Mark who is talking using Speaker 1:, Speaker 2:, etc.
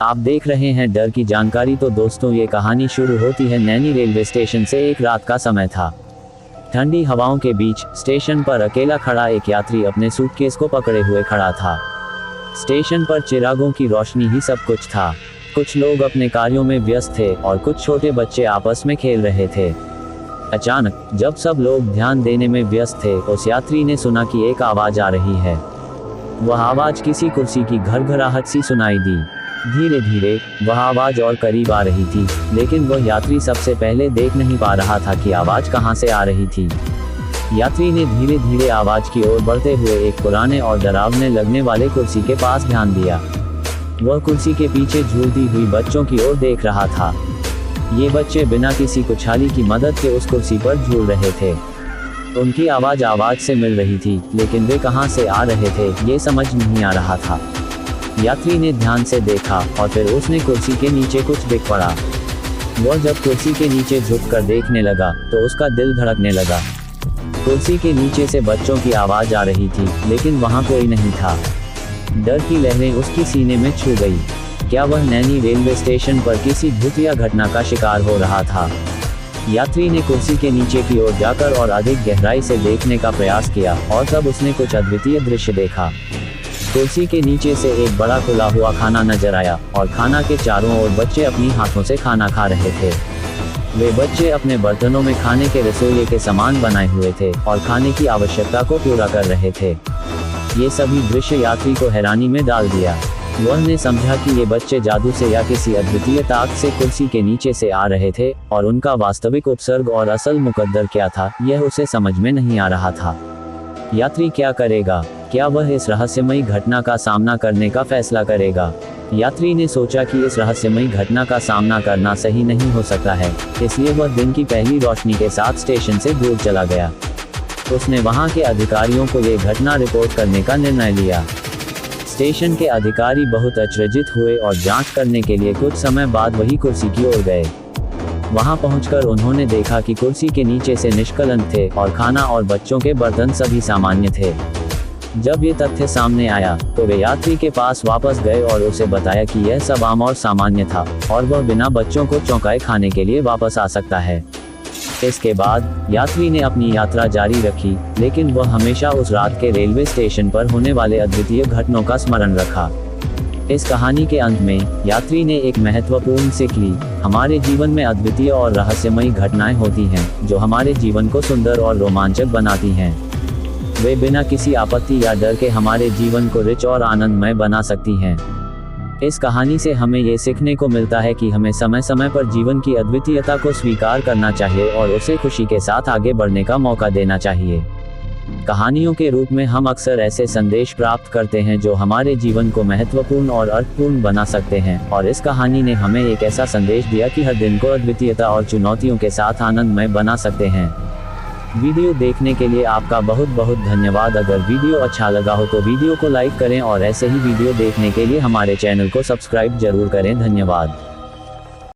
Speaker 1: आप देख रहे हैं डर की जानकारी। तो दोस्तों, ये कहानी शुरू होती है नैनी रेलवे स्टेशन से। एक रात का समय था। ठंडी हवाओं के बीच स्टेशन पर अकेला खड़ा एक यात्री अपने सूटकेस को पकड़े हुए खड़ा था। स्टेशन पर चिरागों की रोशनी ही सब कुछ था। कुछ लोग अपने कार्यों में व्यस्त थे और कुछ छोटे बच्चे आपस में खेल रहे थे। अचानक जब सब लोग ध्यान देने में व्यस्त थे, उस यात्री ने सुना कि एक आवाज आ रही है। वह आवाज किसी कुर्सी की घरघराहट सी सुनाई दी। धीरे धीरे वह आवाज और करीब आ रही थी, लेकिन वह यात्री सबसे पहले देख नहीं पा रहा था कि आवाज कहां से आ रही थी। यात्री ने धीरे धीरे आवाज की ओर बढ़ते हुए एक पुराने और डरावने लगने वाले कुर्सी के पास ध्यान दिया। वह कुर्सी के पीछे झूलती हुई बच्चों की ओर देख रहा था। ये बच्चे बिना किसी कुल्हाड़ी की मदद के उस कुर्सी पर झूल रहे थे। उनकी आवाज से मिल रही थी, लेकिन वे कहां से आ रहे थे ये समझ नहीं आ रहा था। यात्री ने ध्यान से देखा और फिर उसने कुर्सी के नीचे कुछ दिख पड़ा। वह जब कुर्सी के नीचे झुककर देखने लगा तो उसका दिल धड़कने लगा। कुर्सी के नीचे से बच्चों की आवाज आ रही थी, लेकिन वहां कोई नहीं था। डर की लहरें उसकी सीने में छू गई। क्या वह नैनी रेलवे स्टेशन पर किसी भूतिया घटना का शिकार हो रहा था? यात्री ने कुर्सी के नीचे की ओर जाकर और अधिक गहराई से देखने का प्रयास किया, और तब उसने कुछ अद्वितीय दृश्य देखा। कुर्सी के नीचे से एक बड़ा खुला हुआ खाना नजर आया, और खाना के चारों ओर बच्चे अपनी हाथों से खाना खा रहे थे। वे बच्चे अपने बर्तनों में खाने के रसोई के सामान बनाए हुए थे और खाने की आवश्यकता को पूरा कर रहे थे। ये सभी दृश्य यात्री को हैरानी में डाल दिया। वह ने समझा कि ये बच्चे जादू से या किसी अद्वितीय ताकत से कुर्सी के नीचे से आ रहे थे, और उनका वास्तविक उपसर्ग और असल मुकद्दर क्या था यह उसे समझ में नहीं आ रहा था। यात्री क्या करेगा? क्या वह इस रहस्यमयी घटना का सामना करने का फैसला करेगा? यात्री ने सोचा कि इस रहस्यमयी घटना का सामना करना सही नहीं हो सकता है, इसलिए वह दिन की पहली रोशनी के साथ स्टेशन से दूर चला गया। उसने वहां के अधिकारियों को यह घटना रिपोर्ट करने का निर्णय लिया। स्टेशन के अधिकारी बहुत अचरजित हुए और जांच करने के लिए कुछ समय बाद वही कुर्सी की ओर गए। वहां पहुंचकर उन्होंने देखा कि कुर्सी के नीचे से निष्कलंक थे और खाना और बच्चों के बर्तन सभी सामान्य थे। जब ये तथ्य सामने आया तो वे यात्री के पास वापस गए और उसे बताया कि यह सब आम और सामान्य था, और वह बिना बच्चों को चौंकाए खाने के लिए वापस आ सकता है। इसके बाद यात्री ने अपनी यात्रा जारी रखी, लेकिन वह हमेशा उस रात के रेलवे स्टेशन पर होने वाले अद्वितीय घटनाओं का स्मरण रखा। इस कहानी के अंत में यात्री ने एक महत्वपूर्ण सीख ली। हमारे जीवन में अद्वितीय और रहस्यमयी घटनाएं होती हैं, जो हमारे जीवन को सुंदर और रोमांचक बनाती हैं। वे बिना किसी आपत्ति या डर के हमारे जीवन को रिच और आनंदमय बना सकती हैं। इस कहानी से हमें ये सीखने को मिलता है कि हमें समय समय पर जीवन की अद्वितीयता को स्वीकार करना चाहिए और उसे खुशी के साथ आगे बढ़ने का मौका देना चाहिए। कहानियों के रूप में हम अक्सर ऐसे संदेश प्राप्त करते हैं जो हमारे जीवन को महत्वपूर्ण और अर्थपूर्ण बना सकते हैं, और इस कहानी ने हमें एक ऐसा संदेश दिया कि हर दिन को अद्वितीयता और चुनौतियों के साथ आनंदमय बना सकते हैं। वीडियो देखने के लिए आपका बहुत बहुत धन्यवाद। अगर वीडियो अच्छा लगा हो तो वीडियो को लाइक करें और ऐसे ही वीडियो देखने के लिए हमारे चैनल को सब्सक्राइब जरूर करें। धन्यवाद।